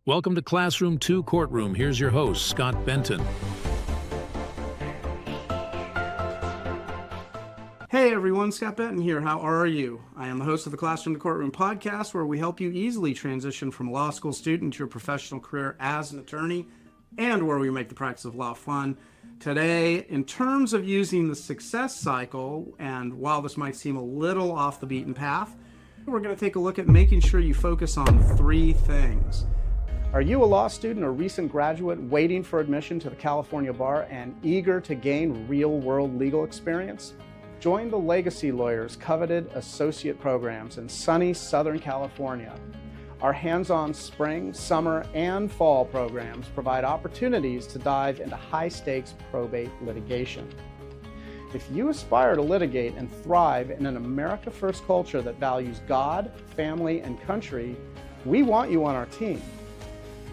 Welcome to Classroom 2 Courtroom. Here's your host, Scott Benton. Hey everyone, Scott Benton here. How are you? I am the host of the Classroom 2 Courtroom podcast, where we help you easily transition from a law school student to your professional career as an attorney, and where we make the practice of law fun. Today, in terms of using the success cycle, and while this might seem a little off the beaten path, we're going to take a look at making sure you focus on three things. Are you a law student or recent graduate waiting for admission to the California bar and eager to gain real-world legal experience? Join the Legacy Lawyers' coveted associate programs in sunny Southern California. Our hands-on spring, summer, and fall programs provide opportunities to dive into high-stakes probate litigation. If you aspire to litigate and thrive in an America First culture that values God, family, and country, we want you on our team.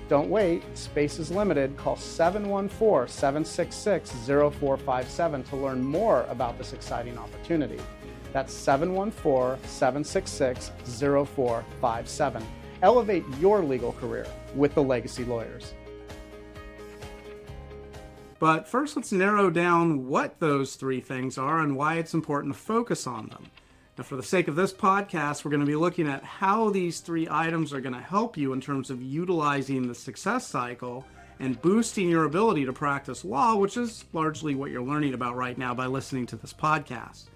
Don't wait, space is limited. Call 714-766-0457 to learn more about this exciting opportunity. That's 714-766-0457. Elevate your legal career with the Legacy Lawyers. But first, let's narrow down what those three things are and why it's important to focus on them. Now, for the sake of this podcast, we're going to be looking at how these three items are going to help you in terms of utilizing the success cycle and boosting your ability to practice law, which is largely what you're learning about right now by listening to this podcast.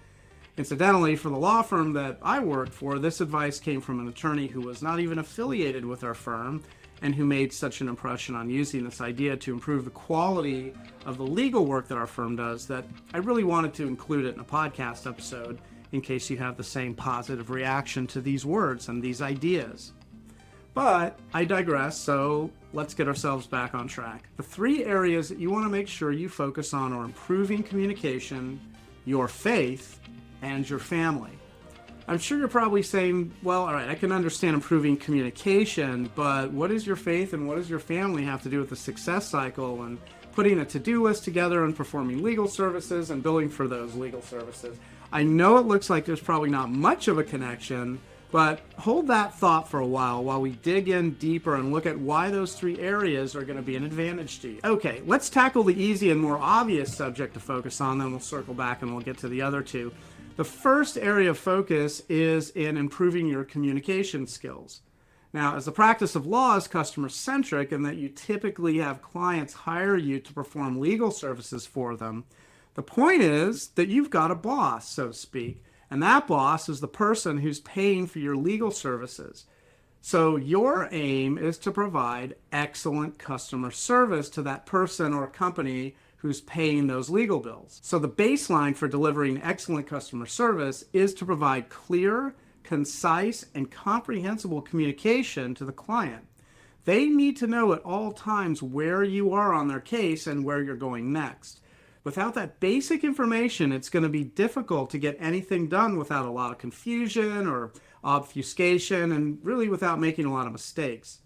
Incidentally, for the law firm that I worked for, this advice came from an attorney who was not even affiliated with our firm and who made such an impression on using this idea to improve the quality of the legal work that our firm does that I really wanted to include it in a podcast episode in case you have the same positive reaction to these words and these ideas. But I digress, so let's get ourselves back on track. The three areas that you want to make sure you focus on are improving communication, your faith, and your family. I'm sure you're probably saying, well, all right, I can understand improving communication, but what does your faith and what does your family have to do with the success cycle and putting a to-do list together and performing legal services and billing for those legal services? I know it looks like there's probably not much of a connection, but hold that thought for a while we dig in deeper and look at why those three areas are going to be an advantage to you. Okay, let's tackle the easy and more obvious subject to focus on, then we'll circle back and we'll get to the other two. The first area of focus is in improving your communication skills. Now, as the practice of law is customer-centric in that you typically have clients hire you to perform legal services for them, the point is that you've got a boss, so to speak, and that boss is the person who's paying for your legal services. So your aim is to provide excellent customer service to that person or company who's paying those legal bills. So the baseline for delivering excellent customer service is to provide clear, concise, and comprehensible communication to the client. They need to know at all times where you are on their case and where you're going next. Without that basic information, it's going to be difficult to get anything done without a lot of confusion or obfuscation and really without making a lot of mistakes.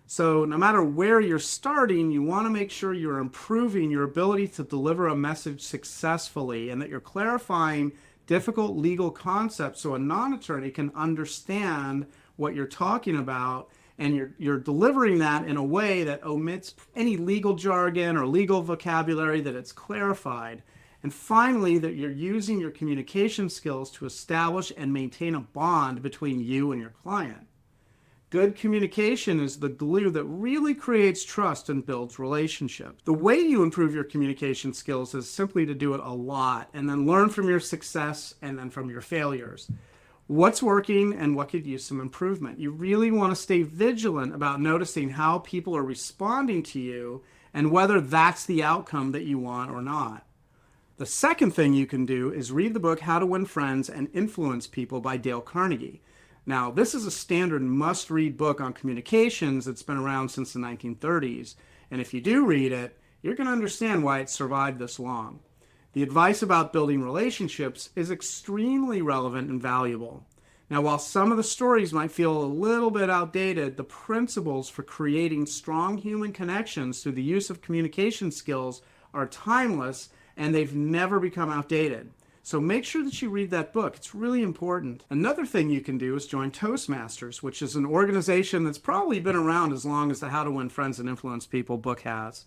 So no matter where you're starting, you want to make sure you're improving your ability to deliver a message successfully and that you're clarifying difficult legal concepts so a non-attorney can understand what you're talking about, and you're delivering that in a way that omits any legal jargon or legal vocabulary, that it's clarified. And finally, that you're using your communication skills to establish and maintain a bond between you and your client. Good communication is the glue that really creates trust and builds relationships. The way you improve your communication skills is simply to do it a lot and then learn from your success and then from your failures. What's working and what could use some improvement? You really want to stay vigilant about noticing how people are responding to you and whether that's the outcome that you want or not. The second thing you can do is read the book How to Win Friends and Influence People by Dale Carnegie. Now, this is a standard must-read book on communications that's been around since the 1930s, and if you do read it, you're going to understand why it survived this long. The advice about building relationships is extremely relevant and valuable. Now, while some of the stories might feel a little bit outdated, the principles for creating strong human connections through the use of communication skills are timeless, and they've never become outdated. So make sure that you read that book. It's really important. Another thing you can do is join Toastmasters, which is an organization that's probably been around as long as the How to Win Friends and Influence People book has.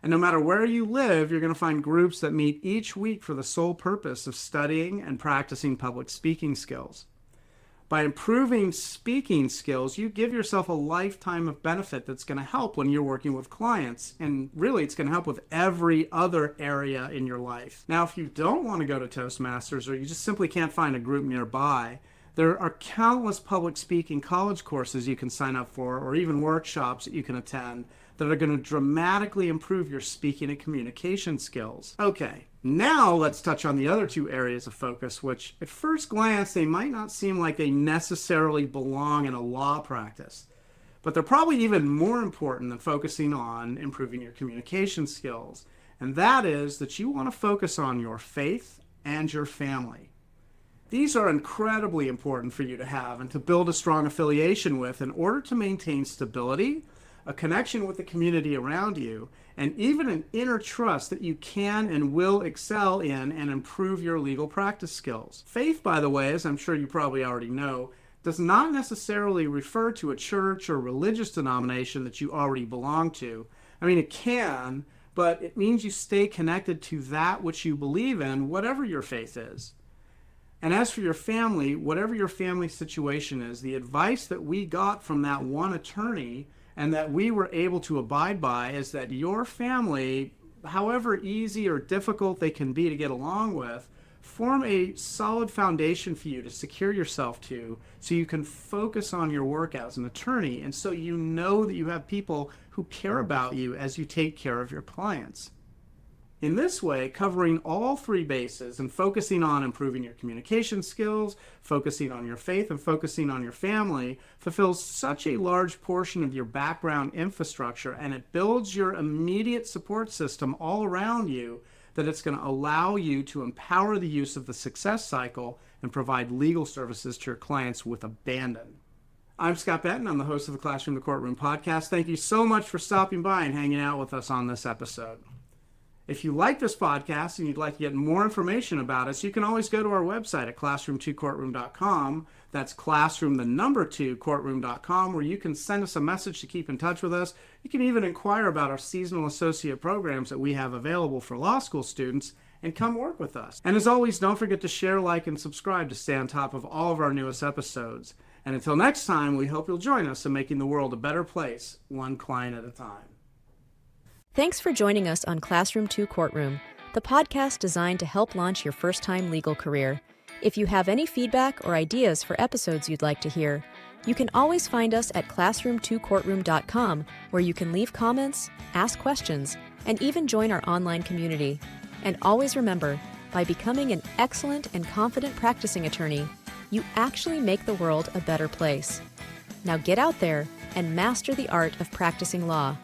And no matter where you live, you're going to find groups that meet each week for the sole purpose of studying and practicing public speaking skills. By improving speaking skills, you give yourself a lifetime of benefit that's going to help when you're working with clients. And really, it's going to help with every other area in your life. Now, if you don't want to go to Toastmasters or you just simply can't find a group nearby, there are countless public speaking college courses you can sign up for, or even workshops that you can attend that are going to dramatically improve your speaking and communication skills. Okay, now let's touch on the other two areas of focus, which at first glance, they might not seem like they necessarily belong in a law practice, but they're probably even more important than focusing on improving your communication skills. And that is that you want to focus on your faith and your family. These are incredibly important for you to have and to build a strong affiliation with in order to maintain stability, a connection with the community around you, and even an inner trust that you can and will excel in and improve your legal practice skills. Faith, by the way, as I'm sure you probably already know, does not necessarily refer to a church or religious denomination that you already belong to. I mean, it can, but it means you stay connected to that which you believe in, whatever your faith is. And as for your family, whatever your family situation is, the advice that we got from that one attorney and that we were able to abide by is that your family, however easy or difficult they can be to get along with, form a solid foundation for you to secure yourself to so you can focus on your work as an attorney, and so you know that you have people who care about you as you take care of your clients. In this way, covering all three bases and focusing on improving your communication skills, focusing on your faith, and focusing on your family fulfills such a large portion of your background infrastructure, and it builds your immediate support system all around you that it's going to allow you to empower the use of the success cycle and provide legal services to your clients with abandon. I'm Scott Benton. I'm the host of the Classroom to Courtroom podcast. Thank you so much for stopping by and hanging out with us on this episode. If you like this podcast and you'd like to get more information about us, you can always go to our website at classroom2courtroom.com. That's classroom2courtroom.com, where you can send us a message to keep in touch with us. You can even inquire about our seasonal associate programs that we have available for law school students and come work with us. And as always, don't forget to share, like, and subscribe to stay on top of all of our newest episodes. And until next time, we hope you'll join us in making the world a better place, one client at a time. Thanks for joining us on Classroom 2 Courtroom, the podcast designed to help launch your first-time legal career. If you have any feedback or ideas for episodes you'd like to hear, you can always find us at classroom2courtroom.com, where you can leave comments, ask questions, and even join our online community. And always remember, by becoming an excellent and confident practicing attorney, you actually make the world a better place. Now get out there and master the art of practicing law.